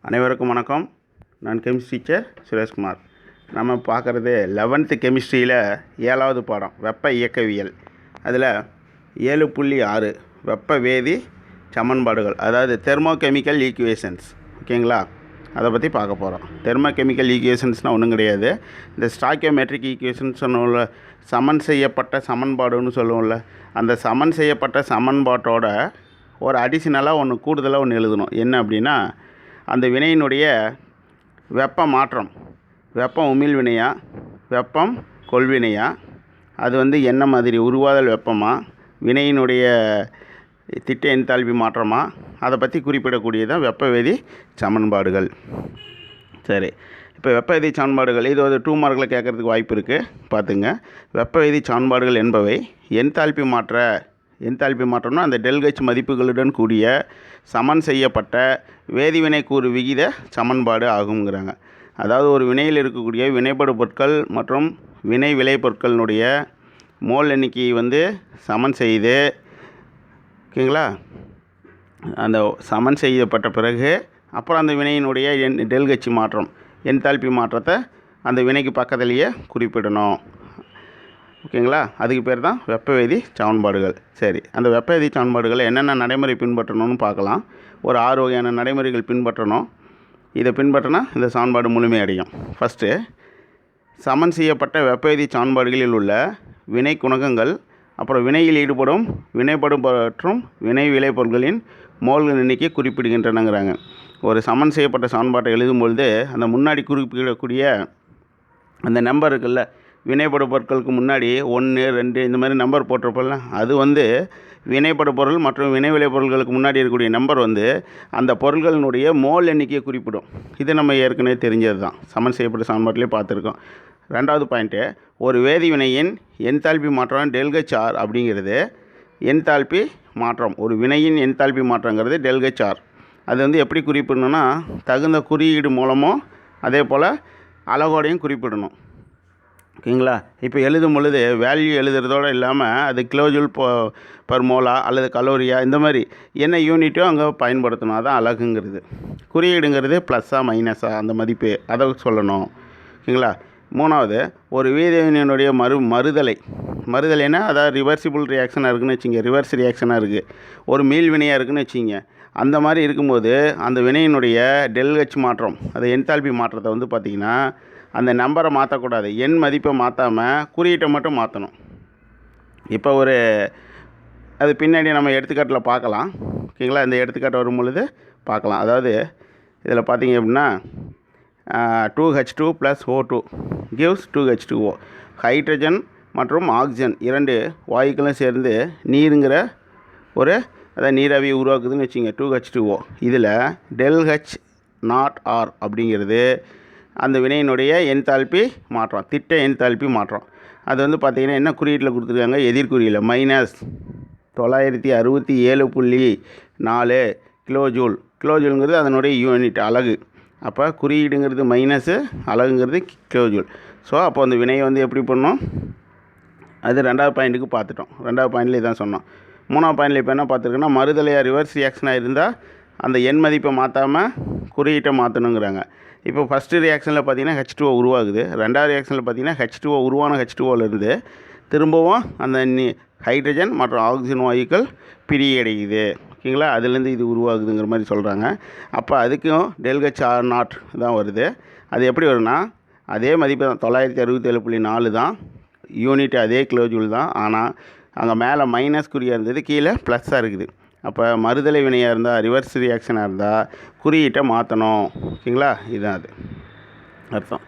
அனைவருக்கும் வணக்கம். நான் கெமிஸ்ட்ரி டீச்சர் சுரேஷ்குமார். நம்ம பார்க்குறது 11th கெமிஸ்ட்ரியில் 7வது பாடம் வெப்ப இயக்கவியல். அதில் 7.6 வெப்ப வேதி சமன்பாடுகள், அதாவது தெர்மோகெமிக்கல் ஈக்குவேஷன்ஸ். ஓகேங்களா, அதை பற்றி பார்க்க போகிறோம். தெர்மோகெமிக்கல் ஈக்குவேஷன்ஸ்னால் ஒன்றும் கிடையாது. இந்த ஸ்டாக்கியோமெட்ரிக் ஈக்குவேஷன்ஸ் சொன்னோம்ல, சமன் செய்யப்பட்ட சமன்பாடுன்னு சொல்லுவோம்ல, அந்த சமன் செய்யப்பட்ட சமன்பாட்டோட ஒரு அடிஷ்னலாக ஒன்று கூடுதலாக ஒன்று எழுதணும். என்ன அப்படின்னா, அந்த வினையினுடைய வெப்ப மாற்றம், வெப்பம் உமிழ் வினையா, வெப்பம் கொள்வினையா, அது என்ன மாதிரி உருவாதல் வெப்பமா, வினையினுடைய திட்ட என்தால்பி மாற்றமா, அதை பற்றி குறிப்பிடக்கூடியதான் வெப்ப வேதி சமன்பாடுகள். சரி, இப்போ வெப்ப வேதி சமன்பாடுகள் இது ஒரு 2 மார்க்கில் கேட்குறதுக்கு வாய்ப்பு இருக்குது, பார்த்துங்க. வெப்ப வேதி சமன்பாடுகள் என்பவை என்தால்பி மாற்றம்னா அந்த ΔH மதிப்புகளுடன் கூடிய சமன் செய்யப்பட்ட வேதிவினை கூறு விகித சமன்பாடு ஆகுங்கிறாங்க. அதாவது ஒரு வினையில் இருக்கக்கூடிய வினைபடு பொருட்கள் மற்றும் வினை விளை பொருட்களினுடைய மோல் எண்ணிக்கையை சமன் செய்து, ஓகேங்களா, அந்த சமன் செய்யப்பட்ட பிறகு அப்புறம் அந்த வினையினுடைய ΔH மாற்றம், என்தால்பி மாற்றத்தை அந்த வினைக்கு பக்கத்துலேயே குறிப்பிடணும். ஓகேங்களா, அதுக்கு பேர் தான் வெப்ப வேதி சமன்பாடுகள். சரி, அந்த வெப்ப வேதி சமன்பாடுகளை என்னென்ன நடைமுறை பின்பற்றணும்னு பார்க்கலாம். ஒரு 6 வகையான நடைமுறைகள் பின்பற்றணும். இதை பின்பற்றினா இந்த சமன்பாடு முழுமையடையும். ஃபஸ்ட்டு, சமன் செய்யப்பட்ட வெப்ப வேதி சமன்பாடுகளில் உள்ள வினை குணகங்கள், அப்புறம் வினையில் ஈடுபடும் வினைப்படும் மற்றும் வினை விளைபொருட்களின் மோல்கள் எண்ணிக்கை குறிப்பிடுகின்றனங்கிறாங்க. ஒரு சமன் செய்யப்பட்ட சமன்பாட்டை எழுதும்பொழுது அந்த முன்னாடி குறிப்பிடக்கூடிய அந்த நம்பர் இருக்குல்ல, வினைப்படு பொருட்களுக்கு முன்னாடி 1, 2 இந்த மாதிரி நம்பர் போட்டிருப்போம்ல, அது வினைப்படு பொருள் மற்றும் வினை விளை பொருட்களுக்கு முன்னாடி இருக்கக்கூடிய நம்பர் அந்த பொருள்களினுடைய மோல் எண்ணிக்கையை குறிப்பிடும். இது நம்ம ஏற்கனவே தெரிஞ்சது தான், சமன் செய்யப்பட்ட சமன்பாட்டிலே பார்த்துருக்கோம். 2வது பாயிண்ட்டு, ஒரு வேதி வினையின் என்தால்பி மாற்றம் ΔHR அப்படிங்கிறது என்தால்பி மாற்றம். ஒரு வினையின் என்தால்பி மாற்றங்கிறது ΔHR. அது எப்படி குறிப்பிடணும்னா, தகுந்த குறியீடு மூலமும் அதே போல் அளவோடையும் குறிப்பிடணும். ஓகேங்களா, இப்போ எழுதும் பொழுது வேல்யூ எழுதுறதோடு இல்லாமல் அது கிலோஜூல் பர் மோலா அல்லது கலோரியா, இந்த மாதிரி என்ன யூனிட்டோ அங்கே பயன்படுத்தணும். அதான் அலகுங்கிறது. குறியீடுங்கிறது ப்ளஸ்ஸா மைனஸா அந்த மதிப்பு அதை சொல்லணும். ஓகேங்களா. 3வது, ஒரு வேதிவினையினுடைய மறுதலைனா அதாவது ரிவர்சிபிள் ரியாக்ஷனாக இருக்குதுன்னு வச்சுங்க, ரிவர்ஸ் ரியாக்ஷனாக இருக்குது, ஒரு மீள் வினையாக இருக்குதுன்னு வச்சுங்க. அந்த மாதிரி இருக்கும்போது அந்த வினையினுடைய ΔH மாற்றம், அது என்தால்பி மாற்றத்தை பார்த்திங்கன்னா அந்த நம்பரை மாற்றக்கூடாது, எண் மதிப்பை மாற்றாமல் குறியீட்டை மட்டும் மாற்றணும். இப்போ அது பின்னாடி நம்ம எடுத்துக்காட்டில் பார்க்கலாம். ஓகேங்களா, இந்த எடுத்துக்காட்டு வரும் பொழுது பார்க்கலாம். அதாவது இதில் பார்த்திங்க அப்படின்னா 2H2 + O2 gives 2H2O. Hydrogen மற்றும் ஆக்சிஜன் 2 வாயுக்களும் சேர்ந்து நீருங்கிற அதாவது நீராவியை உருவாக்குதுன்னு வச்சுங்க, 2H2O. இதில் ΔH0R அப்படிங்கிறது அந்த வினையினுடைய என்தால்பி மாற்றம், திட்ட என்தால்பி மாற்றம். அது பார்த்திங்கன்னா என்ன குறியீட்டில் கொடுத்துருக்காங்க, எதிர்குறியில் -967.4 கிலோஜூல். கிலோஜூலுங்கிறது அதனுடைய யூனிட், அலகு. அப்போ குறியீடுங்கிறது மைனஸு, அலகுங்கிறது கிலோஜூல். ஸோ அப்போ அந்த வினையை எப்படி பண்ணணும், அது 2வது பாயிண்ட்டுக்கு பார்த்துட்டோம். 2வது பாயிண்டில் இதான் சொன்னோம். 3வது பாயிண்டில் இப்போ என்ன பார்த்துருக்கோன்னா, மறுதலையாக ரிவர்ஸ் ரியாக்ஷனாக இருந்தால் அந்த எண் மதிப்பை மாற்றாமல் குறியீட்டை மாற்றணுங்கிறாங்க. இப்போ ஃபஸ்ட்டு ரியாக்ஷனில் பார்த்திங்கன்னா H2O உருவாகுது. 2வது ரியாக்ஷனில் பார்த்திங்கன்னா H2O உருவான H2Oலேருந்து திரும்பவும் அந்த ஹைட்ரஜன் மற்றும் ஆக்சிஜன் வாயுக்கள் பிரியடையுது. ஓகேங்களா, அதுலேருந்து இது உருவாகுதுங்கிற மாதிரி சொல்கிறாங்க. அப்போ அதுக்கும் ΔHR0 தான் வருது. அது எப்படி வரும்னா, அதே மதிப்பு தான், 967.4 தான் யூனிட், அதே கிலோஜூல் தான். ஆனால் அங்கே மேலே மைனஸ் குறியாக இருந்தது, கீழே ப்ளஸ்ஸாக இருக்குது. அப்போ மறுதலை வினையாக இருந்தால், ரிவர்ஸ் ரியாக்ஷனாக இருந்தால் குறியீட்டை மாற்றணும். ஓகேங்களா, இதுதான் அது அர்த்தம்.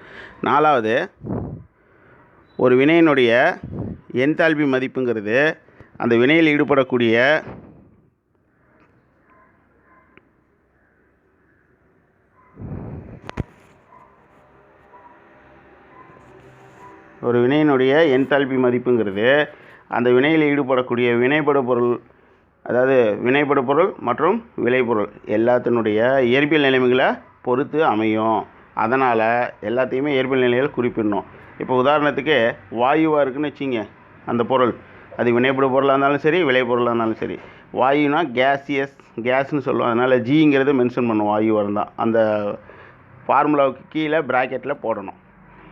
4வது, ஒரு வினையினுடைய என்தால்பி மதிப்புங்கிறது அந்த வினையில் ஈடுபடக்கூடிய அந்த வினையில் ஈடுபடக்கூடிய வினைப்படு பொருள், அதாவது வினைப்படு பொருள் மற்றும் விளைபொருள் எல்லாத்தினுடைய இயற்பியல் நிலைமைகளை பொறுத்து அமையும். அதனால் எல்லாத்தையுமே இயற்பியல் நிலைகள் குறிப்பிடணும். இப்போ உதாரணத்துக்கு வாயுவாக இருக்குதுன்னு வச்சிங்க, அந்த பொருள் அது வினைப்படு பொருளாக இருந்தாலும் சரி, விளைபொருளாக இருந்தாலும் சரி. வாயுனா கேஸ்ன்னு சொல்லுவோம். அதனால் ஜிங்கிறது மென்ஷன் பண்ணும் வாயு இருந்தால் அந்த ஃபார்முலாவுக்கு கீழே ப்ராக்கெட்டில் போடணும்.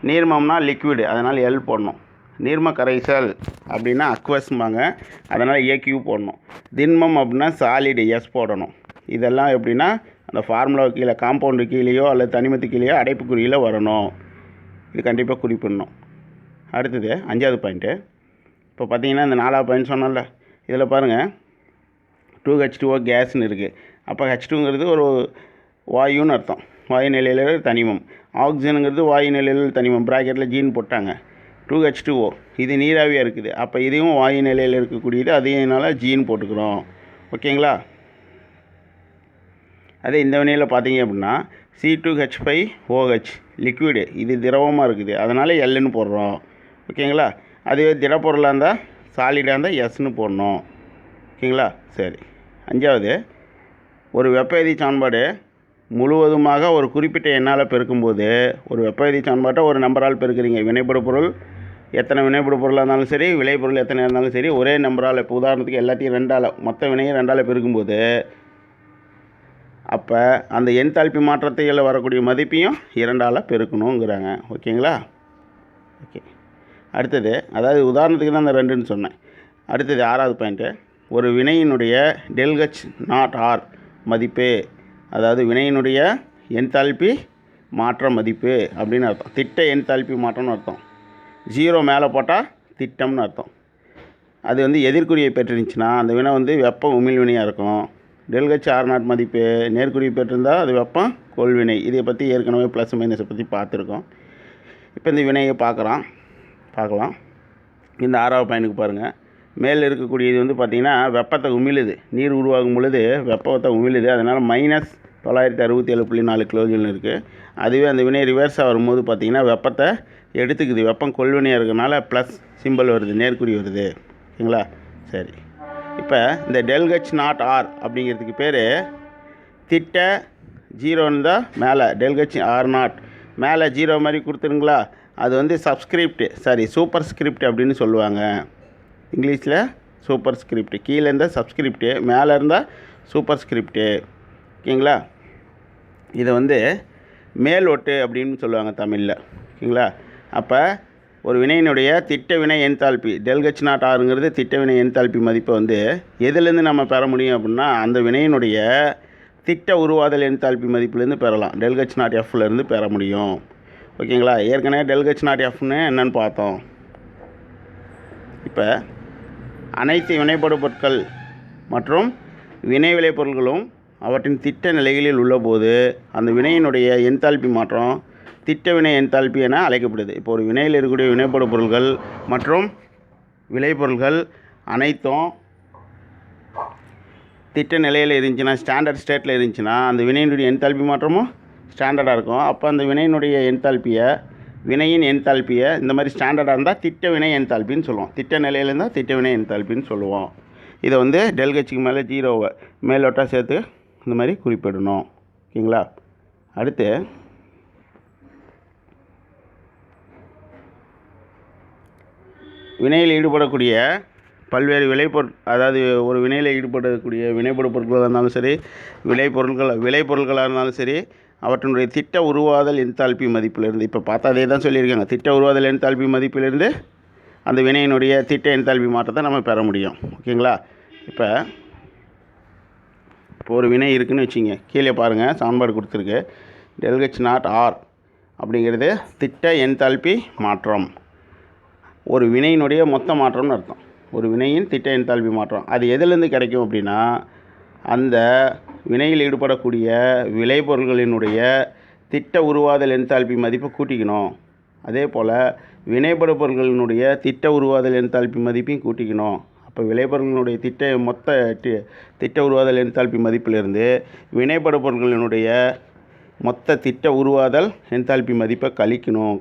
நீர்மம்னா லிக்விடு, அதனால் எல் போடணும். நீர்ம கரைசல் அப்படின்னா அக்வஸ்ம்பாங்க, அதனால் ஏக்யூ போடணும். திண்மம் அப்படின்னா சாலிடு, எஸ் போடணும். இதெல்லாம் எப்படின்னா அந்த ஃபார்முலாவுக்கு கீழே காம்பவுண்டு கீழேயோ அல்லது தனிமத்து கீழேயோ அடைப்புக்குறியில் வரணும். இது கண்டிப்பாக குறிப்பிடணும். அடுத்தது 5வது பாயிண்ட்டு. இப்போ பார்த்தீங்கன்னா இந்த 4வது பாயிண்ட் சொன்னோம்ல, இதில் பாருங்கள் 2H2O கேஸ்ன்னு இருக்குது. அப்போ H2ங்கிறது ஒரு வாயுன்னு அர்த்தம், வாயு நிலையில் தனிமம். ஆக்சிஜனுங்கிறது வாயு நிலையில் தனிமம், ப்ராக்கெட்டில் ஜீன் போட்டாங்க. 2H2O இது நீராவியாக இருக்குது, அப்போ இதையும் வாயு நிலையில் இருக்கக்கூடியது, அதையினால ஜீன் போட்டுக்கிறோம். ஓகேங்களா? அதே இந்த வினையில் பார்த்தீங்க அப்படின்னா C2H5OH லிக்விடு, இது திரவமாக இருக்குது, அதனால் எல்லுன்னு போடுறோம். ஓகேங்களா? அதுவே திடப்பொருளாக இருந்தால் சாலிடாக இருந்தால் எஸ்ன்னு போடணும். ஓகேங்களா? சரி. 5வது, ஒரு வெப்பவேதி சமன்பாடு முழுவதுமாக ஒரு குறிப்பிட்ட எண்ணால் பெருக்கும்போது, ஒரு வெப்பவேதி சமன்பாட்டை ஒரு நம்பரால் பெருக்குறீங்க. வினைப்படு பொருள் எத்தனை வினைப்படு பொருளாக இருந்தாலும் சரி, விளைபொருள் எத்தனை இருந்தாலும் சரி, ஒரே நம்பரால், இப்போ உதாரணத்துக்கு எல்லாத்தையும் 2ஆல், மொத்த வினையை 2ஆல் பெருக்கும்போது அப்போ அந்த என்தால்பி மாற்றத்தில் வரக்கூடிய மதிப்பையும் 2ஆல் பெருக்கணுங்கிறாங்க. ஓகேங்களா? ஓகே. அடுத்தது, அதாவது உதாரணத்துக்கு தான் அந்த 2ன்னு சொன்னேன். அடுத்தது 6வது பாயிண்ட்டு. ஒரு வினையினுடைய ΔH0R மதிப்பு, அதாவது வினையினுடைய என்தால்பி மாற்ற மதிப்பு அப்படின்னு அர்த்தம். திட்ட என்தால்பி மாற்றம்னு அர்த்தம். 0 மேலே போட்டால் திட்டம்னு அர்த்தம். அது வந்து எதிர்குறியை பெற்றிருந்துச்சுன்னா அந்த வினை வந்து வெப்ப உமிழ்வினையாக இருக்கும். ΔH0 மதிப்பு நேர்குறியை பெற்றிருந்தால் அது வெப்பம் கொள்வினை. இதை பற்றி ஏற்கனவே ப்ளஸ் மைனஸை பற்றி பார்த்துருக்கோம். இப்போ இந்த வினையை பார்க்கலாம். இந்த 6வது பாயிண்ட்டுக்கு பாருங்கள். மேலே இருக்கக்கூடியது வந்து பார்த்திங்கன்னா வெப்பத்தை உமிழுது, நீர் உருவாகும் பொழுது வெப்பத்தை உமிழுது, அதனால் -967.4 கிலோஜூல் இருக்குது. அதுவே அந்த வினை ரிவர்ஸாக வரும்போது பார்த்திங்கன்னா வெப்பத்தை எடுத்துக்குது, வெப்பம் கொள்வினையாக இருக்கிறதுனால ப்ளஸ் சிம்பிள் வருது, நேர்குறி வருது. ஓகேங்களா? சரி. இப்போ இந்த ΔH0R அப்படிங்கிறதுக்கு பேர் திட்ட 0ன்னு தான் மேலே ΔH0 மேலே 0 மாதிரி கொடுத்துருங்களா, அது வந்து சூப்பர் ஸ்கிரிப்ட் அப்படின்னு சொல்லுவாங்க. இங்கிலீஷில் சூப்பர் ஸ்கிரிப்ட், கீழே இருந்தால் சப்ஸ்கிரிப்டு, மேலே இருந்தால் சூப்பர் ஸ்கிரிப்டு. ஓகேங்களா? இதை வந்து மேல் ஒட்டு அப்படின்னு சொல்லுவாங்க தமிழில். ஓகேங்களா? அப்போ ஒரு வினையினுடைய திட்ட வினை என்தால்பி ΔH0Rங்கிறது திட்ட வினை என்தால்பி மதிப்பை வந்து எதுலேருந்து நம்ம பெற முடியும் அப்படின்னா அந்த வினையினுடைய திட்ட உருவாதல் என்தால்பி மதிப்புலேருந்து பெறலாம். ΔH0Fலேருந்து பெற முடியும். ஓகேங்களா? ஏற்கனவே ΔH0Fன்னு என்னன்னு பார்த்தோம். இப்போ அனைத்து வினைப்படு பொருட்கள் மற்றும் வினை விளைபொருள்களும் அவற்றின் திட்ட நிலைகளில் உள்ளபோது அந்த வினையினுடைய என்தால்பி மாற்றம் திட்ட வினை என்தால்பி என அழைக்கப்படுது. இப்போ ஒரு வினையில் இருக்கக்கூடிய வினைப்படு பொருள்கள் மற்றும் விளைபொருள்கள் அனைத்தும் திட்ட நிலையில் இருந்துச்சுன்னா, ஸ்டாண்டர்ட் ஸ்டேட்டில் இருந்துச்சுன்னா அந்த வினையினுடைய என்தால்பி மாற்றமும் ஸ்டாண்டர்டாக இருக்கும். அப்போ அந்த வினையினுடைய வினையின் என்தால்பியை இந்த மாதிரி ஸ்டாண்டர்டாக இருந்தால் திட்ட வினை என்தால்பின்னு சொல்லுவோம். திட்ட நிலையில் இருந்தால் திட்ட வினை என்தால்பின்னு சொல்லுவோம். இதை வந்து ΔHக்கு மேலே 0வை மேலோட்டாக சேர்த்து இந்த மாதிரி குறிப்பிடணும். ஓகேங்களா? அடுத்து வினையில் ஈடுபடக்கூடிய பல்வேறு அதாவது ஒரு வினையில் ஈடுபடக்கூடிய வினைப்படு பொருட்களாக இருந்தாலும் சரி, விளைபொருள்களாக இருந்தாலும் சரி, அவற்றினுடைய திட்ட உருவாதல் என்தால்பி மதிப்பிலிருந்து, இப்போ பார்த்தா அதே தான் சொல்லியிருக்காங்க, திட்ட உருவாதல் என்தால்பி மதிப்பிலிருந்து அந்த வினையினுடைய திட்ட என்தால்பி மாற்றத்தை நம்ம பெற முடியும். ஓகேங்களா? இப்போ ஒரு வினை இருக்குதுன்னு வச்சுங்க, கீழே பாருங்கள் சமன்பாடு கொடுத்துருக்கு. ΔH0R அப்படிங்கிறது திட்ட என்தால்பி மாற்றம், ஒரு வினையினுடைய மொத்த மாற்றம்னு அர்த்தம். ஒரு வினையின் திட்ட என்தால்பி மாற்றம் அது எதுலேருந்து கிடைக்கும் அப்படின்னா அந்த வினையில் ஈடுபடக்கூடிய விளைபொருள்களினுடைய திட்ட உருவாதல் என்தால்பி மதிப்பை கூட்டிக்கணும். அதே போல் வினைப்படு பொருட்களினுடைய திட்ட உருவாதல் என்தால்பி மதிப்பையும் கூட்டிக்கணும். அப்போ விளைபொருள்களுடைய திட்ட உருவாதல் என்தால்பி மதிப்பிலிருந்து வினைப்படு பொருட்களினுடைய மொத்த திட்ட உருவாதல் என்தால்பி மதிப்பை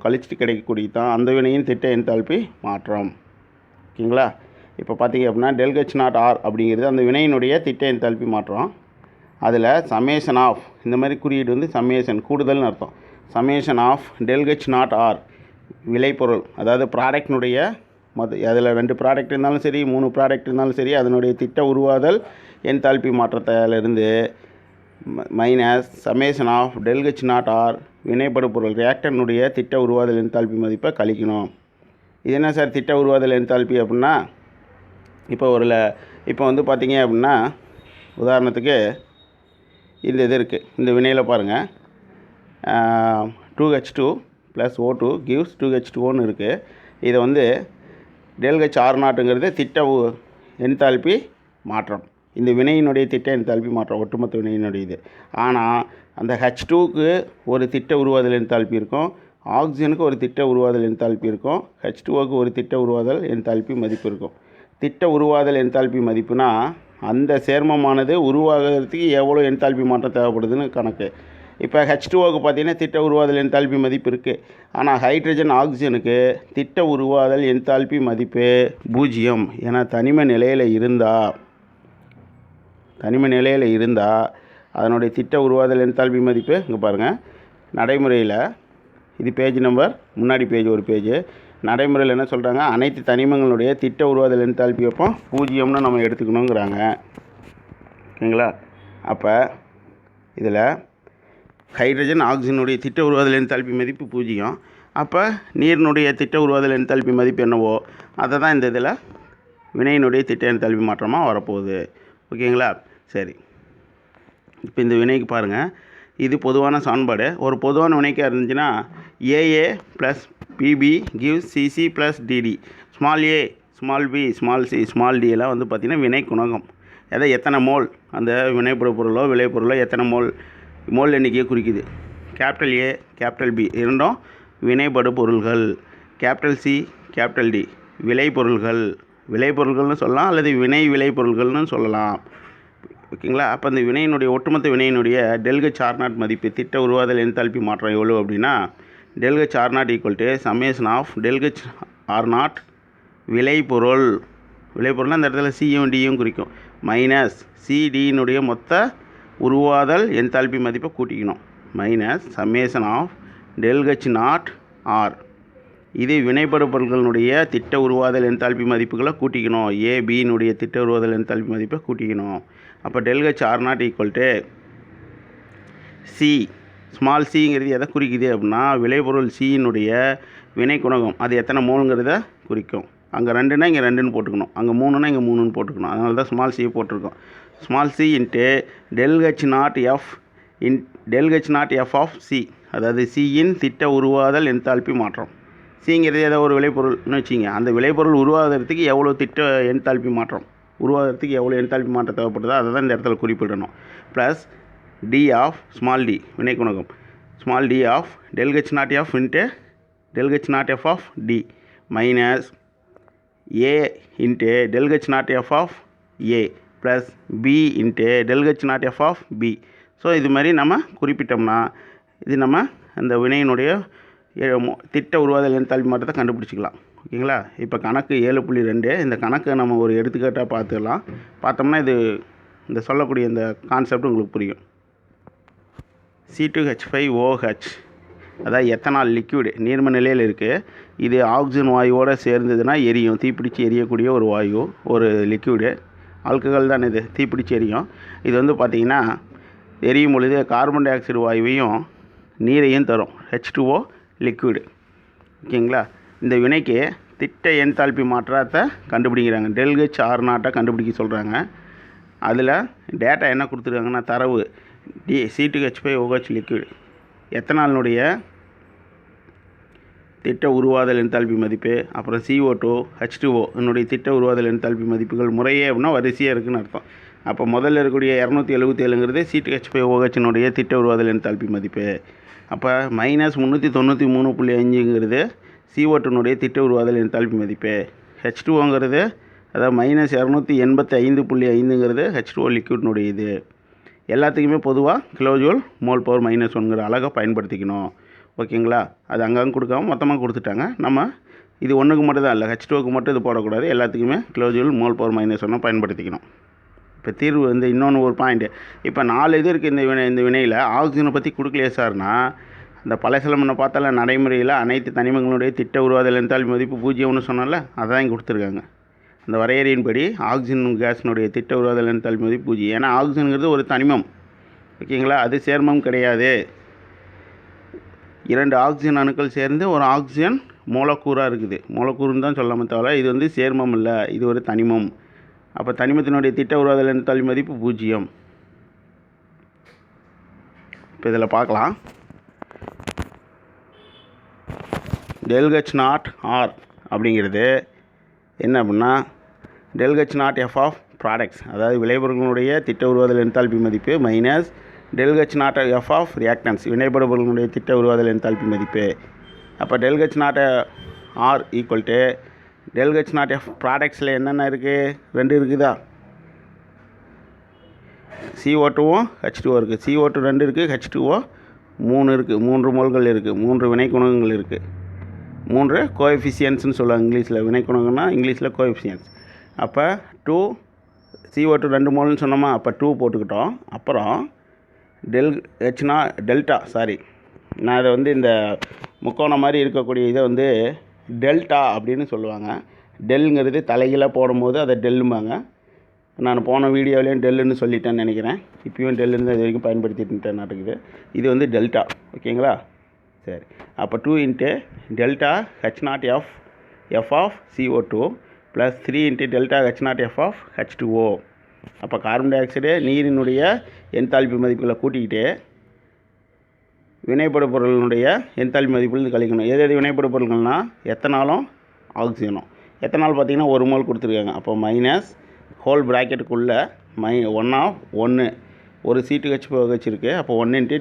கழிச்சிட்டு கிடைக்கக்கூடிய தான் அந்த வினையின் திட்ட என்தால்பி மாற்றம். ஓகேங்களா? இப்போ பார்த்தீங்க அப்படின்னா ΔH0R அப்படிங்கிறது அந்த வினையினுடைய திட்ட என்தால்பி மாற்றம். அதில் சமேஷன் ஆஃப், இந்த மாதிரி குறியீடு வந்து சமேஷன் கூடுதல்னு அர்த்தம். சமேஷன் ஆஃப் ΔH0R விளைபொருள், அதாவது ப்ராடக்டினுடைய அதில் 2 ப்ராடக்ட் இருந்தாலும் சரி 3 ப்ராடக்ட் இருந்தாலும் சரி அதனுடைய திட்ட உருவாதல் என்தால்பி மாற்றத்திலிருந்து minus summation of del H nought R வினைப்படு பொருள் ரியாக்டனுடைய திட்ட உருவாதல் என்தால்பி மதிப்பை கழிக்கணும். இது என்ன சார் திட்ட உருவாதல் என்தால்பி அப்படின்னா, இப்போ வந்து பார்த்தீங்க அப்படின்னா உதாரணத்துக்கு இந்த இது இருக்குது. இந்த வினையில் பாருங்கள் 2H2 + O2 gives 2H2O இருக்குது. இதை வந்து டெல்ஹெச் ஆர் நாட்டுங்கிறது திட்ட என்தால்பி மாற்றம். இந்த வினையினுடைய திட்ட என்தால்பி மாற்றம் ஒட்டுமொத்த வினையினுடைய இது. ஆனால் அந்த H2க்கு ஒரு திட்ட உருவாதல் என்தால்பி இருக்கும், ஆக்சிஜனுக்கு ஒரு திட்ட உருவாதல் என்தால்பி இருக்கும், H2ஓக்கு ஒரு திட்ட உருவாதல் என்தால்பி மதிப்பு இருக்கும். திட்ட உருவாதல் என்தால்பி மதிப்புனா அந்த சேர்மமானது உருவாகிறதுக்கு எவ்வளோ என்தால்பி மாற்றம் தேவைப்படுதுன்னு கணக்கு. இப்போ H2ஓக்கு பார்த்தீங்கன்னா திட்ட உருவாதல் என்தால்பி மதிப்பு இருக்குது. ஆனால் ஹைட்ரஜன் ஆக்சிஜனுக்கு திட்ட உருவாதல் என்தால்பி மதிப்பு 0. ஏன்னா தனிம நிலையில் இருந்தால் அதனுடைய திட்ட உருவாதல் என்தால்பி மதிப்பு இங்கே பாருங்கள். நடைமுறையில் இது பேஜ் நம்பர், முன்னாடி பேஜ் ஒரு பேஜ். நடைமுறையில் என்ன சொல்கிறாங்க, அனைத்து தனிமங்களுடைய திட்ட உருவாதல் என்தால்பி அப்போ 0ன்னு நம்ம எடுத்துக்கணுங்கிறாங்க. ஓகேங்களா? அப்போ இதில் ஹைட்ரஜன் ஆக்சிஜனுடைய திட்ட உருவாதல் என்தால்பி மதிப்பு 0. அப்போ நீரினுடைய திட்ட உருவாதல் என்தால்பி மதிப்பு என்னவோ அதை தான் இந்த இதில் வினையினுடைய திட்ட என்தால்பி மாற்றமாக வரப்போகுது. ஓகேங்களா? சரி, இப்போ இந்த வினைக்கு பாருங்கள். இது பொதுவான சமன்பாடு. ஒரு பொதுவான வினைக்காக இருந்துச்சுன்னா AA + BB gives CC + DD. Small a small b small c small d எல்லாம் வந்து பார்த்திங்கன்னா வினை குணகம். எத்தனை மோல் அந்த வினைப்படு பொருளோ விளைபொருளோ எத்தனை மோல் எண்ணிக்கையை குறிக்குது. கேபிட்டல் A கேபிட்டல் B இரண்டும் வினைப்படு பொருள்கள். கேபிட்டல் C கேபிட்டல் D விளைபொருள்கள்னு சொல்லலாம், அல்லது விளைபொருள்கள்னு சொல்லலாம். ஓகேங்களா? அப்போ அந்த வினையினுடைய ஒட்டுமொத்த வினையினுடைய டெல்ஹெச் ஆர் நாட் மதிப்பு திட்ட உருவாதல் என்தால்பி மாற்றம் எவ்வளோ அப்படின்னா del H R nought = summation of del H R nought விளைபொருள்னா அந்த இடத்துல சியும் டியும் குறிக்கும், மைனஸ் சிடியினுடைய மொத்த உருவாதல் என்தால்பி மதிப்பை கூட்டிக்கணும், minus summation of del H nought R. இது வினைப்படு பொருட்களினுடைய திட்ட உருவாதல் என்தால்பி மதிப்புகளை கூட்டிக்கணும், ஏபியினுடைய திட்ட உருவாதல் என்தால்பி மதிப்பை கூட்டிக்கணும். அப்போ del H R nought = C. Small சிங்கிறது எதை குறிக்குது அப்படின்னா விளைபொருள் சியினுடைய வினை குணகம். அது எத்தனை மோலுங்கிறத குறிக்கும். அங்கே 2னா இங்கே 2ன்னு போட்டுக்கணும், அங்கே 3னா இங்கே 3ன்னு போட்டுக்கணும். அதனால தான் ஸ்மால் சியை போட்டிருக்கோம். Small C into டெல்ஹெச் not F of C, அதாவது சியின் திட்ட உருவாதல் என்தால்பி மாற்றம். சிங்கிறது ஏதோ ஒரு விளைபொருள்னு வச்சிங்க, அந்த விளைபொருள் உருவாகிறதுக்கு எவ்வளோ திட்ட என்தால்பி மாற்றம் தேவைப்படுதோ அதை தான் இந்த இடத்துல குறிப்பிடணும். Plus D of small D வினை குணகம், small D of del H not F into டெல்ஹெச் not F of D minus A into டெல்ஹெச் not F of A plus B into டெல்ஹெச் not F of B. So இது மாதிரி நம்ம குறிப்பிட்டோம்னா இது நம்ம அந்த வினையினுடைய திட்ட உருவாதல் என்தால்பி மாற்றத்தை கண்டுபிடிச்சிக்கலாம். ஓகேங்களா? இப்போ கணக்கு 7.2 இந்த கணக்கை நம்ம ஒரு எடுத்துக்காட்டாக பார்த்தோம்னா இது இந்த சொல்லக்கூடிய இந்த கான்செப்ட் உங்களுக்கு புரியும். C2H5OH அதாவது எத்தனால் லிக்விடு நீர்ம நிலையில் இருக்குது. இது ஆக்சிஜன் வாயுவோடு சேர்ந்ததுன்னா எரியும், தீப்பிடிச்சு எரியக்கூடிய ஒரு வாயு, ஒரு லிக்விடு. ஆல்கஹால் தான் இது, தீப்பிடிச்சு எரியும். இது வந்து பார்த்திங்கன்னா எரியும் பொழுது கார்பன் டை ஆக்சைடு வாயுவையும் நீரையும் தரும், H2O லிக்விடு. ஓகேங்களா? இந்த வினைக்கு திட்ட என்தால்பி மாற்றத்தை கண்டுபிடிக்கிறாங்க, டெல்ஹெச் ஆர் நாட்டை கண்டுபிடிக்க சொல்கிறாங்க. அதில் டேட்டா என்ன கொடுத்துருக்காங்கன்னா தரவு C2H5OH லிக்விட் எத்தனாலினுடைய திட்ட உருவாதல் என்தால்பி மதிப்பு, அப்புறம் CO2 H2O என்னுடைய திட்ட உருவாதல் என்தால்பி மதிப்புகள் முறையே அப்படின்னா வரிசையாக இருக்குதுன்னு அர்த்தம். அப்போ முதல்ல இருக்கக்கூடிய 277ங்கிறது C2H5OHனுடைய திட்ட உருவாதல் என்தால்பி மதிப்பு. அப்போ -393.5ங்கிறது CO2னுடைய திட்ட உருவாதல் என்தால்பி மதிப்பு. H2Oங்கிறது அதாவது -285.5ங்கிறது H2O லிக்விட்னுடைய இது. எல்லாத்துக்குமே பொதுவாக கிலோஜூல் மோல் பவர் -1ங்கிற அழகை பயன்படுத்திக்கணும். ஓகேங்களா? அது அங்கங்கே கொடுக்காம மொத்தமாக கொடுத்துட்டாங்க. நம்ம இது ஒன்றுக்கு மட்டும் தான் இல்லை, H2Oக்கு மட்டும் இது போடக்கூடாது, எல்லாத்துக்குமே கிலோஜூல் மோல் பவர் -1 பயன்படுத்திக்கணும். இப்போ தீர்வு வந்து இன்னொன்று ஒரு பாயிண்ட்டு. இப்போ 4 இது இருக்குது இந்த வினையில். ஆக்சிஜனை பற்றி கொடுக்கலையே சார்னா இந்த பழசிலம்பனை பார்த்தால நடைமுறையில் அனைத்து தனிமங்களுடைய திட்ட உருவாதல் என்தால்பி மதிப்பு 0ன்னு சொன்னால அதான் இங்கே கொடுத்துருக்காங்க. அந்த வரையறையின்படி ஆக்சிஜன் கேஸினுடைய திட்ட உருவாதல் என்தால்பி மதிப்பு 0. ஏன்னா ஆக்சிஜனுங்கிறது ஒரு தனிமம், ஓகேங்களா, அது சேர்மம் கிடையாது. 2 ஆக்சிஜன் அணுக்கள் சேர்ந்து ஒரு ஆக்சிஜன் மூலக்கூறாக இருக்குது. மூலக்கூறுன்னு தான் சொல்லாமல் தவிர இது வந்து சேர்மம் இல்லை, இது ஒரு தனிமம். அப்போ தனிமத்தினுடைய திட்ட உருவாதல் என்தால்பி மதிப்பு 0. இப்போ இதில் பார்க்கலாம். ΔH0R அப்படிங்கிறது என்ன அப்படின்னா ΔH0F ஆஃப் ப்ராடக்ட்ஸ், அதாவது விளைபொருட்களுடைய திட்ட உருவாதல் என்தால்பி மதிப்பு மைனஸ் ΔH0F ஆஃப் ரியாக்டன்ஸ், வினைபடுபொருட்களுடைய திட்ட உருவாதல் என்தால்பி மதிப்பு. அப்போ ΔH0R ஈக்குவல் டு ΔH0F ப்ராடக்ட்ஸில் என்னென்ன இருக்குது? 2 இருக்குதா? CO2வும் H2O இருக்குது. CO2 2 இருக்குது, H2O 3 இருக்குது. 3 மோல்கள் இருக்குது, 3 வினைக்குணகங்கள் இருக்குது. 3 கோஎஃபிஷியன்ட்ஸ்னு சொல்லுவாங்க இங்கிலீஷில். வினைக்குணகம்னா இங்கிலீஷில் கோஎஃபிஷியன்ட்ஸ். அப்போ 2 CO2 2 மோல்னு சொன்னோமா, அப்போ 2 போட்டுக்கிட்டோம். அப்புறம் நான் இதை வந்து இந்த முக்கோணம் மாதிரி இருக்கக்கூடிய இதை வந்து டெல்டா அப்படின்னு சொல்லுவாங்க. டெல்லுங்கிறது தலைகீழாக போடும்போது அதை டெல்லும்பாங்க. நான் போன வீடியோவிலையும் டெல்லுன்னு சொல்லிட்டேன்னு நினைக்கிறேன். இப்பயும் டெல்லுன்னு தான் இது வரைக்கும் பயன்படுத்திட்டு நடக்குது. இது வந்து டெல்டா, ஓகேங்களா? சரி, அப்போ 2 into delta H0F F of CO2 plus 3 into delta H0F of H2O. அப்போ கார்பன் டை ஆக்சைடு நீரினுடைய என்தால்பி மதிப்புகளை கூட்டிக்கிட்டு வினைப்படு பொருளினுடைய என்தால்பி மதிப்புலேருந்து கழிக்கணும். எது வினைப்படு பொருட்கள்னால் எத்தனாலும் ஆக்சிஜனும். எத்தனால் பார்த்திங்கன்னா 1 மோல் கொடுத்துருக்காங்க. அப்போ மைனஸ் ஹோல் ப்ராக்கெட்டுக்குள்ளே 1 ஒரு C2H5OH இருக்குது. அப்போ 1 into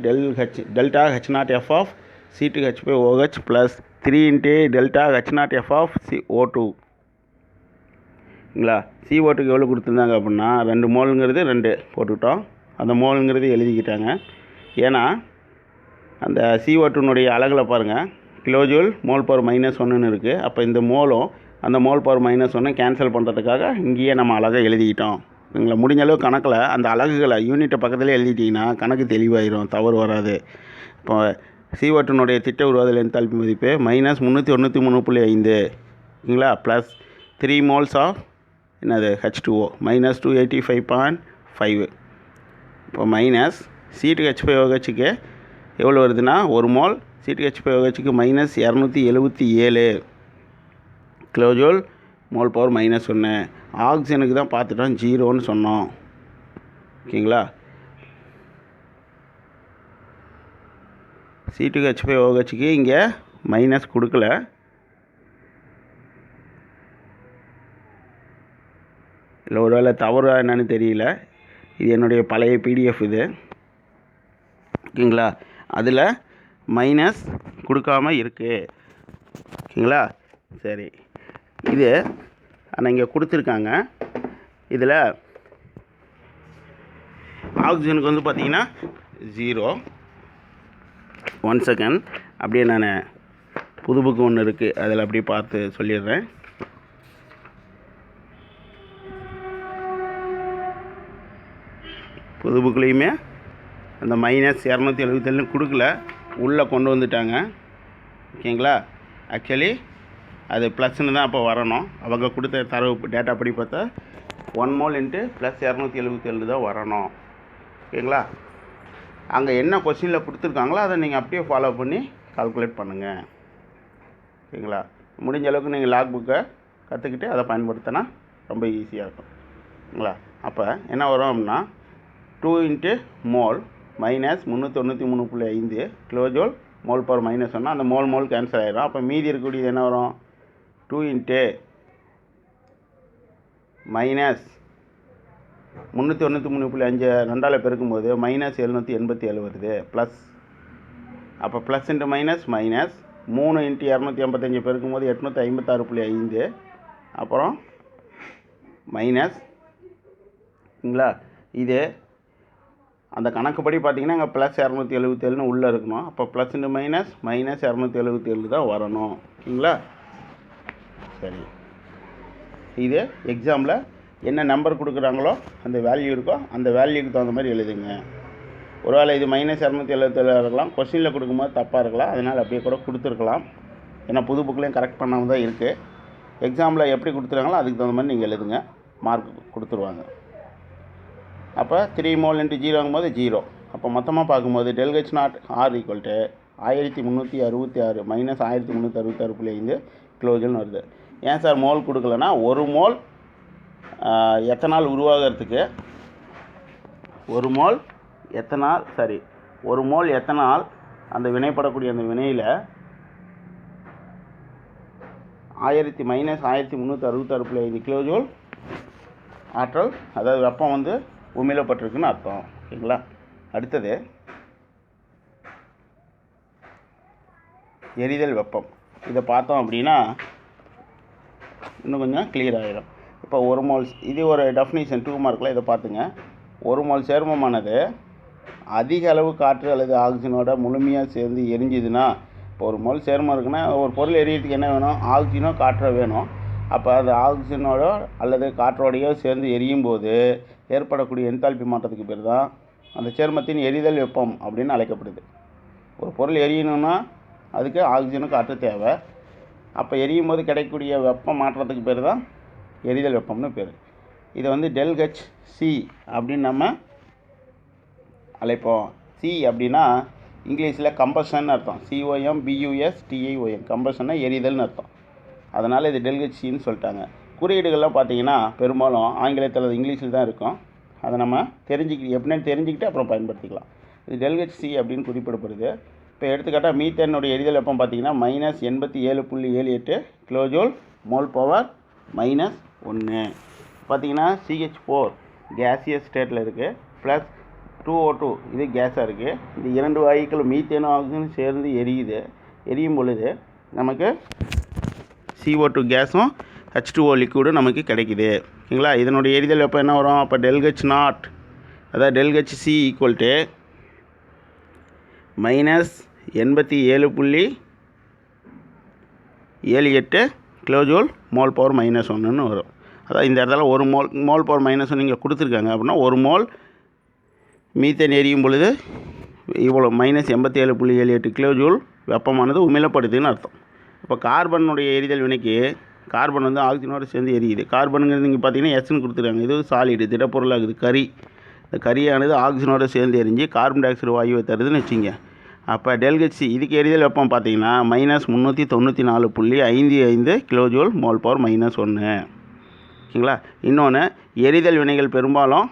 delta H0F of C2H5OH plus 3 into delta H0F of CO2. ங்களா, CO2க்கு எவ்வளோ கொடுத்துருந்தாங்க அப்படின்னா 2 மோலுங்கிறது 2 போட்டுக்கிட்டோம். அந்த மோலுங்கிறது எழுதிக்கிட்டாங்க. ஏன்னா அந்த CO2னுடைய அலகில் பாருங்கள், கிலோஜூல் மோல் பவர் -1ன்னு இருக்குது. அப்போ இந்த மோலும் அந்த மோல் பவர் -1 கேன்சல் பண்ணுறதுக்காக இங்கேயே நம்ம அலகை எழுதிக்கிட்டோம். எங்களை முடிஞ்ச அளவு கணக்கில் அந்த அலகுகளை யூனிட்டை பக்கத்துலேயே எழுதிட்டிங்கன்னா கணக்கு தெளிவாயிரும், தவறு வராது. இப்போ CO2னுடைய திட்ட உருவாதல் என்தால்பி மதிப்பு -393.5, ஓகேங்களா, ப்ளஸ் 3 மோல்ஸ் ஆஃப் என்னது H2O -285.5. இப்போ மைனஸ் C2H5OHக்கு எவ்வளோ வருதுன்னா 1 மோல் C2H5OHக்கு -277 கிலோஜூல் மோல் பவர் -1. ஆக்சிஜனுக்கு தான் பார்த்துட்டோம் 0ன்னு சொன்னோம், ஓகேங்களா. C2H5OHக்கு இங்கே மைனஸ் கொடுக்கல. இல்லை ஒருவேளை தவறா என்னன்னு தெரியல. இது என்னுடைய பழைய PDF இது, ஓகேங்களா. அதில் மைனஸ் கொடுக்காமல் இருக்குது, ஓகேங்களா. சரி, இது ஆனால் இங்கே கொடுத்துருக்காங்க. இதில் ஆக்சிஜனுக்கு வந்து பார்த்திங்கன்னா 0. 1 செகண்ட், அப்படியே நான் புது புக்கு ஒன்று இருக்குது, அதில் அப்படியே பார்த்து சொல்லிடுறேன். புது புக்குலேயுமே அந்த -277 கொடுக்கல, உள்ளே கொண்டு வந்துட்டாங்க, ஓகேங்களா. ஆக்சுவலி அது ப்ளஸ்ன்னு தான் அப்போ வரணும். அவங்க கொடுத்த தரவு டேட்டா படி பார்த்தா 1 மோல் இன்ட்டு +277 தான் வரணும், ஓகேங்களா. அங்கே என்ன கொஸ்டினில் கொடுத்துருக்காங்களோ அதை நீங்கள் அப்படியே ஃபாலோ பண்ணி கால்குலேட் பண்ணுங்கள், ஓகேங்களா. முடிஞ்ச அளவுக்கு நீங்கள் லாக் புக்கை கற்றுக்கிட்டு அதை பயன்படுத்தினா ரொம்ப ஈஸியாக இருக்கும், ஓகேங்களா. அப்போ என்ன வரும் அப்படின்னா 2 into mole -393.5 kilojoule mole power -1, அந்த மோல் கேன்சல் ஆகிடும். அப்போ மீதி இருக்கக்கூடியது என்ன வரும்? 2 இன்ட்டு -393.5 2ஆல் பெருக்கும்போது -787 வருது, ப்ளஸ். அப்போ ப்ளஸ் இன்ட்டு மைனஸ் 3 இன்ட்டு 285 பெருக்கும்போது 856.5, அப்புறம் மைனஸ், ங்களா. இது அந்த கணக்குப்படி பார்த்தீங்கன்னா இங்கே +277ன்னு உள்ளே இருக்கணும். அப்போ ப்ளஸ் இன்ட்டு -277 தான் வரணும், ஓகேங்களா. சரி, இது எக்ஸாமில் என்ன நம்பர் கொடுக்குறாங்களோ அந்த வேல்யூ இருக்கோ அந்த வேல்யூக்கு தகுந்த மாதிரி எழுதுங்க. ஒருவேளை இது -277 இருக்கலாம், கொஸ்டினில் கொடுக்கும்போது தப்பாக இருக்கலாம், அதனால் அப்படியே கூட கொடுத்துருக்கலாம். ஏன்னா புது புக்லேயும் கரெக்ட் பண்ணாமல் தான் இருக்குது. எக்ஸாமில் எப்படி கொடுத்துருக்காங்களோ அதுக்கு தகுந்த மாதிரி நீங்கள் எழுதுங்க, மார்க் கொடுத்துருவாங்க. அப்போ 3 mol × 0 ஆகும்போது 0. அப்போ மொத்தமாக பார்க்கும்போது ΔH0 R = 1366 -1366.5 கிலோஜூல்னு வருது. ஏன் சார் மோல் கொடுக்கலன்னா, ஒரு மோல் எத்தனால் உருவாகிறதுக்கு ஒரு மோல் எத்தனால் அந்த வினைப்படக்கூடிய அந்த வினையில் -1366.5 கிலோஜூல் ஆற்றல், அதாவது வெப்பம் வந்து உமிழப்பட்டிருக்குன்னு அர்த்தம். ஓகேங்களா? அடுத்தது எரிதல் வெப்பம். இதை பார்த்தோம் அப்படின்னா இன்னும் கொஞ்சம் கிளியர் ஆகிடும். இப்போ ஒரு மோல், இது ஒரு டெஃபினிஷன் 2 மார்க்கில் இதை பார்த்துங்க. ஒரு மோல் சேர்மமானது அதிக அளவு காற்று அல்லது ஆக்சிஜனோட முழுமையாக சேர்ந்து எரிஞ்சுதுன்னா, இப்போ ஒரு மோல் சேர்மம் இருக்குன்னா ஒரு பொருள் எரியறதுக்கு என்ன வேணும்? ஆக்சிஜனோ காற்றோ வேணும். அப்போ அது ஆக்சிஜனோட அல்லது காற்றோடையோ சேர்ந்து எரியும் போது ஏற்படக்கூடிய என்தால்பி மாற்றத்துக்கு பேர் தான் அந்த சேர்மத்தின் எரிதல் வெப்பம் அப்படின்னு அழைக்கப்படுது. ஒரு பொருள் எரியணும்னா அதுக்கு ஆக்சிஜனும் காற்று தேவை. அப்போ எரியும் போது கிடைக்கக்கூடிய வெப்ப மாற்றத்துக்கு பேர் தான் எரிதல் வெப்பம்னு பேர். இதை வந்து ΔHc அப்படின்னு நம்ம அழைப்போம். சி அப்படின்னா இங்கிலீஷில் கம்பஷன் அர்த்தம். COMBUSTION, கம்பஷன்னா எரிதல்னு அர்த்தம். அதனால் இது ΔHcன்னு சொல்லிட்டாங்க. குறியீடுகள்லாம் பார்த்தீங்கன்னா பெரும்பாலும் ஆங்கிலத்தில் அது இங்கிலீஷில் தான் இருக்கும். அதை நம்ம எப்படின்னு தெரிஞ்சுக்கிட்டு அப்புறம் பயன்படுத்திக்கலாம். இது ΔHc அப்படின்னு குறிப்பிடப்படுது. இப்போ எடுத்துக்காட்டால் மீத்தேனுடைய எரிதல் வெப்பம் பார்த்தீங்கன்னா -87.78 கிலோஜூல் மோல் பவர் -1. பார்த்தீங்கன்னா CH4 கேசியஸ் ஸ்டேட்டில் இருக்குது, ப்ளஸ் 2O2 இது கேஸாக இருக்குது. இந்த 2 வாயுக்கள் மீத்தேனும் ஆக்சிஜனும் சேர்ந்து எரியும் பொழுது நமக்கு CO2 கேஸும் H2O லிக்விடும் நமக்கு கிடைக்குது. ஓகேங்களா? இதனுடைய எரிதல் வெப்பம் என்ன வரும்? அப்போ ΔH0 அதாவது ΔHc = -87.78 கிலோஜூல் மோல் பவர் -1ன்னு வரும். அதாவது இந்த இடத்துல ஒரு மோல் பவர் -1 நீங்கள் கொடுத்துருக்காங்க அப்படின்னா, ஒரு மோல் மீத்தேன் எரியும் பொழுது இவ்வளோ -87.78 கிலோஜூல் வெப்பமானது உமிழப்படுதுன்னு அர்த்தம். இப்போ கார்பனுடைய எரிதல் வினைக்கு கார்பன் வந்து ஆக்சிஜனோடு சேர்ந்து எரியுது. கார்பனுங்கிறது இங்கே பார்த்தீங்கன்னா எஸ்ன்னு கொடுத்துருக்காங்க. இது சாலிடு, திடப்பொருளாகுது, கரி. இந்த கரியானது ஆக்சிஜனோடு சேர்ந்து எரிஞ்சு கார்பன் டை ஆக்சைடு வாயுவை தருதுன்னு வச்சுங்க. அப்போ ΔHc இதுக்கு எரிதல் வெப்பம் பார்த்தீங்கன்னா -394.55 கிலோஜூல் மோல் பவர் -1. ஓகேங்களா? இன்னொன்று, எரிதல் வினைகள் பெரும்பாலும்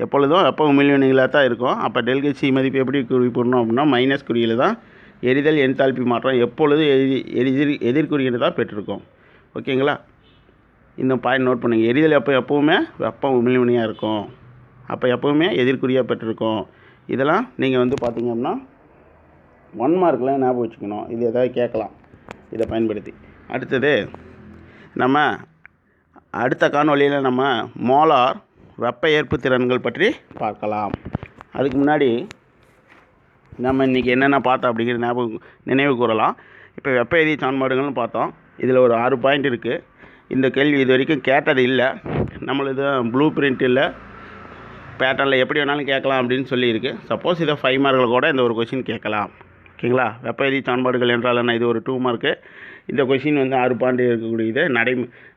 எப்பொழுதும் வெப்ப உமிழ் வினைகளாக தான் இருக்கும். அப்போ ΔHc மதிப்பு எப்படி குறிப்பிடணும் அப்படின்னா, மைனஸ் குறியில் தான் எரிதல் என்தால்பி மாற்றம் எப்பொழுதும் எதிர்குறியீடு தான் பெற்றிருக்கும். ஓகேங்களா? இந்த பாயிண்ட் நோட் பண்ணுங்கள். எரிதல் எப்போவுமே வெப்ப உமிழ் வினையாக இருக்கும். அப்போ எப்போவுமே எதிர்குறியாக பெற்றிருக்கும். இதெல்லாம் நீங்கள் வந்து பார்த்தீங்க அப்படின்னா 1 மார்க்கில் ஞாபகம் வச்சுக்கணும். இது எதாவது கேட்கலாம் இதை பயன்படுத்தி. அடுத்தது நம்ம அடுத்த காணொலியில் நம்ம மோலார் வெப்ப ஏற்பு திறன்கள் பற்றி பார்க்கலாம். அதுக்கு முன்னாடி நம்ம இன்றைக்கி என்னென்ன பார்த்தோம் அப்படிங்கிற நினைவு கூறலாம். இப்போ வெப்ப எதிர் சமன்பாடுகள்னு பார்த்தோம். இதில் ஒரு 6 பாயிண்ட் இருக்குது. இந்த கேள்வி இது வரைக்கும் கேட்டது இல்லை. நம்மளது ப்ளூ பிரிண்ட் இல்லை, பேட்டர்னில் எப்படி வேணாலும் கேட்கலாம் அப்படின்னு சொல்லியிருக்கு. சப்போஸ் இதை 5 மார்க்கில் கூட இந்த ஒரு கொஷின் கேட்கலாம். ஓகேங்களா? வெப்ப எதிர் சமன்பாடுகள் என்றால் என்ன? இது ஒரு 2 மார்க்கு. இந்த கொஷின் வந்து 6 பாயிண்ட் இருக்கக்கூடியது.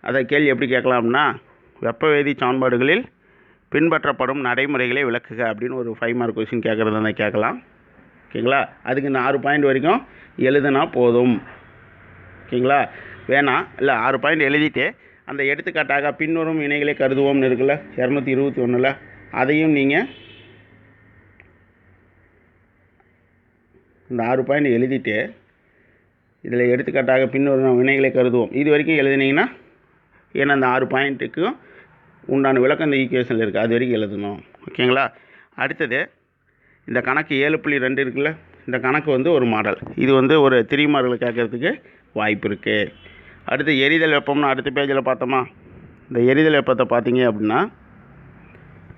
அதை கேள்வி எப்படி கேட்கலாம்னா, வெப்ப வேதி சமன்பாடுகளில் பின்பற்றப்படும் நடைமுறைகளை விளக்குக அப்படின்னு ஒரு 5 மார்க் கொஷின் கேட்குறது தான் கேட்கலாம். ஓகேங்களா? அதுக்கு இந்த 6 பாயிண்ட் வரைக்கும் எழுதுனா போதும். ஓகேங்களா? வேணாம் இல்லை, 6 பாயிண்ட் எழுதிட்டு அந்த எடுத்துக்காட்டாக பின்வரும் இணைகளை கருதுவோம்னு இருக்குல்ல 221ல், அதையும் நீங்கள் இந்த 6 பாயிண்ட் எழுதிட்டு இதில் எடுத்துக்காட்டாக பின்வரும் வினைகளை கருதுவோம் இது வரைக்கும் எழுதினீங்கன்னா, ஏன்னா அந்த 6 பாயிண்ட்டுக்கும் உண்டான விளக்கம் இந்த ஈக்குவேஷனில் இருக்குது, அது வரைக்கும் எழுதணும். ஓகேங்களா? அடுத்தது இந்த கணக்கு 7.2 இருக்குல்ல, இந்த கணக்கு வந்து ஒரு மாடல். இது வந்து ஒரு 3 மார்க்கில் கேட்குறதுக்கு வாய்ப்பு இருக்குது. அடுத்து எரிதல் வெப்பம்னு அடுத்த பேஜில் பார்த்தோமா, இந்த எரிதல் வெப்பத்தை பார்த்தீங்க அப்படின்னா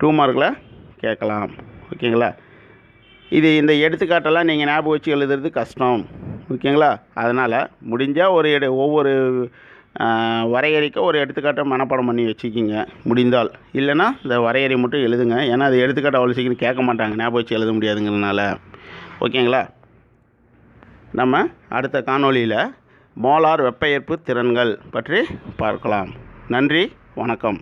2 மார்க்கில் கேட்கலாம். ஓகேங்களா? இது இந்த எடுத்துக்காட்டெல்லாம் நீங்கள் ஞாபகம் வச்சு எழுதுறது கஷ்டம். ஓகேங்களா? அதனால் முடிஞ்சால் ஒவ்வொரு வரையறைக்கு ஒரு எடுத்துக்காட்டை மனப்பாடம் பண்ணி வச்சுக்கிங்க முடிந்தால். இல்லைன்னா இந்த வரையறை மட்டும் எழுதுங்க. ஏன்னா அது எடுத்துக்காட்டு அவ்வளோ சீக்கிரம் கேட்க மாட்டாங்க, ஞாபகம் வச்சு எழுத முடியாதுங்கிறதுனால. ஓகேங்களா? நம்ம அடுத்த காணொளியில் மோலார் வெப்ப ஏற்பு திறன்கள் பற்றி பார்க்கலாம். நன்றி, வணக்கம்.